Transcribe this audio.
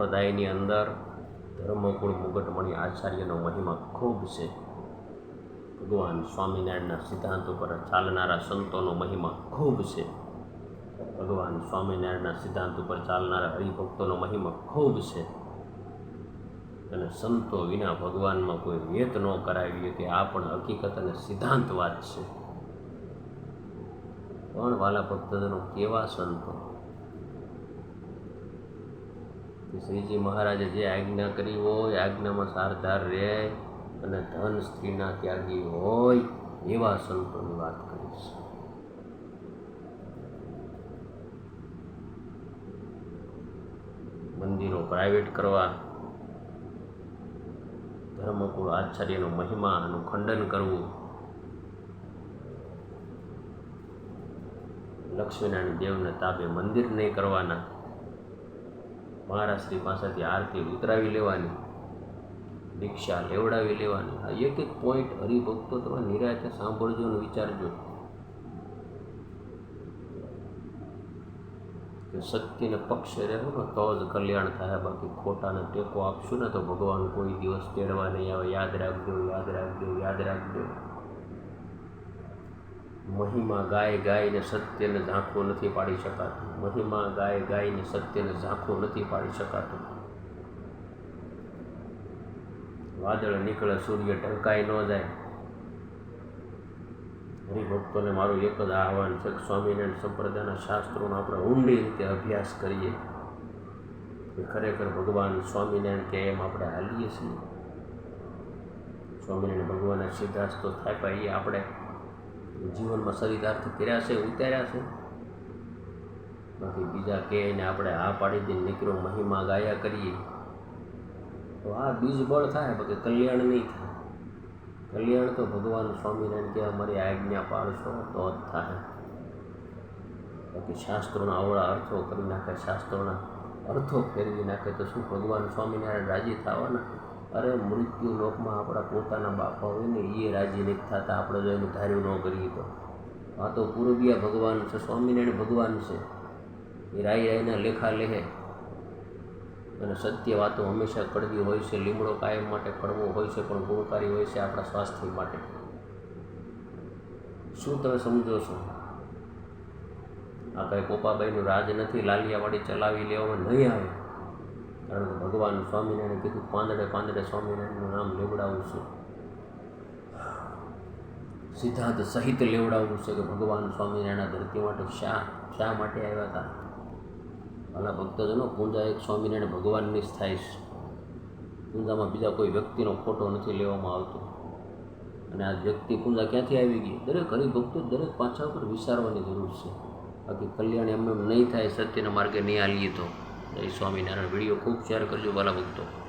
સંપ્રદાયની અંદર ધર્મકુળ મુગટમણી આચાર્યનો મહિમા ખૂબ છે. ભગવાન સ્વામિનારાયણના સિદ્ધાંત ઉપર ચાલનારા સંતોનો મહિમા ખૂબ છે. ભગવાન સ્વામિનારાયણના સિદ્ધાંત ઉપર ચાલનારા હરિભક્તોનો મહિમા ખૂબ છે. અને સંતો વિના ભગવાનમાં કોઈ વેત ન કરાવીએ કે આ પણ હકીકત અને સિદ્ધાંત વાત છે. પણ વાલા ભક્તજનો કેવા સંતો! શ્રીજી મહારાજે જે આજ્ઞા કરી હોય આજ્ઞામાં સારધાર રહે અને ધન સ્ત્રીના ત્યાગી હોય એવા સંતોની વાત કરીશ. મંદિરો પ્રાઇવેટ કરવા, ધર્મકુળ આચાર્યનો મહિમાનું ખંડન કરવું, લક્ષ્મીનારાયણ દેવને તાબે મંદિર નહીં કરવાના, મહારાજશ્રી પાસેથી આરતી ઉતરાવી લેવાની, દીક્ષા લેવડાવી લેવાની. આ એક એક પોઈન્ટ હરિભક્તો તમે નિરાતે સાંભળજો અને વિચારજો કે સત્યને પક્ષે રહેવું ને તો જ કલ્યાણ થાય. બાકી ખોટાને ટેકો આપશું ને તો ભગવાન કોઈ દિવસ તેડવા નહીં આવે. યાદ રાખજો, યાદ રાખજો, યાદ રાખજો. મહિમા ગાય ગાયને સત્યને ઝાંખું નથી પાડી શકાતું. મહિમા ગાય ગાયને સત્યને ઝાંખું નથી પાડી શકાતું. વાદળ નીકળે સૂર્ય ઢંકાઈ ન જાય. હરિભક્તોને મારું એક જ આહવાન છે કે સ્વામિનારાયણ સંપ્રદાયના શાસ્ત્રોનો આપણે ઊંડી રીતે અભ્યાસ કરીએ કે ખરેખર ભગવાન સ્વામિનારાયણ કે એમ આપણે હાલીએ છીએ. સ્વામિનારાયણ ભગવાનના સિદ્ધાંત તો થાય પાઈએ આપણે જીવનમાં ચરિતાર્થ કર્યા છે, ઉતાર્યા છે. બાકી બીજા કહે એને આપણે આ પાડી દઈને નીકળો મહિમા ગાયા કરીએ તો આ બીજ બળ થાય, બાકી કલ્યાણ નહીં થાય. કલ્યાણ તો ભગવાન સ્વામિનારાયણ કે અમારી આજ્ઞા પાળશો તો જ થાય. બાકી શાસ્ત્રોના અવળા અર્થો કરી નાખે, શાસ્ત્રોના અર્થો ફેરવી નાખે તો શું ભગવાન સ્વામિનારાયણ રાજી થવાના? અરે મૃત્યુ લોકમાં આપણા પોતાના બાપા હોય ને એ રાજી નથી થતા આપણે જો એનું ધાર્યું ન કરીએ તો. આ તો પૂર્વીય ભગવાન છે, સ્વામિનારાયણ ભગવાન છે. એ રાઈ રાઈના લેખા લેહે અને સત્ય વાતો હંમેશા કડવી હોય છે. લીમડો કાયમ માટે કડવો હોય છે પણ ગુણકારી હોય છે આપણા સ્વાસ્થ્ય માટે. શું તમે સમજો છો? આ કંઈ પોપાબાઈનું રાજ નથી. લાલિયાવાડી ચલાવી લેવામાં નહીં આવે. કારણ કે ભગવાન સ્વામિનારાયણે કીધું પાંદડે પાંદડે સ્વામિનારાયણનું નામ લેવડાવવું છે, સિદ્ધાંત સહિત લેવડાવવું છે કે ભગવાન સ્વામિનારાયણના ધરતી માટે શા માટે આવ્યા હતા. ભલા ભક્તજનો, પૂજા એક સ્વામિનારાયણ ભગવાનની જ થાય છે. પૂજામાં બીજા કોઈ વ્યક્તિનો ફોટો નથી લેવામાં આવતો. અને આ વ્યક્તિ પૂજા ક્યાંથી આવી ગઈ? દરેક હરિભક્તો દરેક પાછા ઉપર વિચારવાની જરૂર છે. બાકી કલ્યાણ એમને નહીં થાય સત્યના માર્ગે નહીં હાલીએ તો. જય સ્વામિનારાયણ. વિડીયો ખૂબ શેર કરજો ભલા ભક્તો.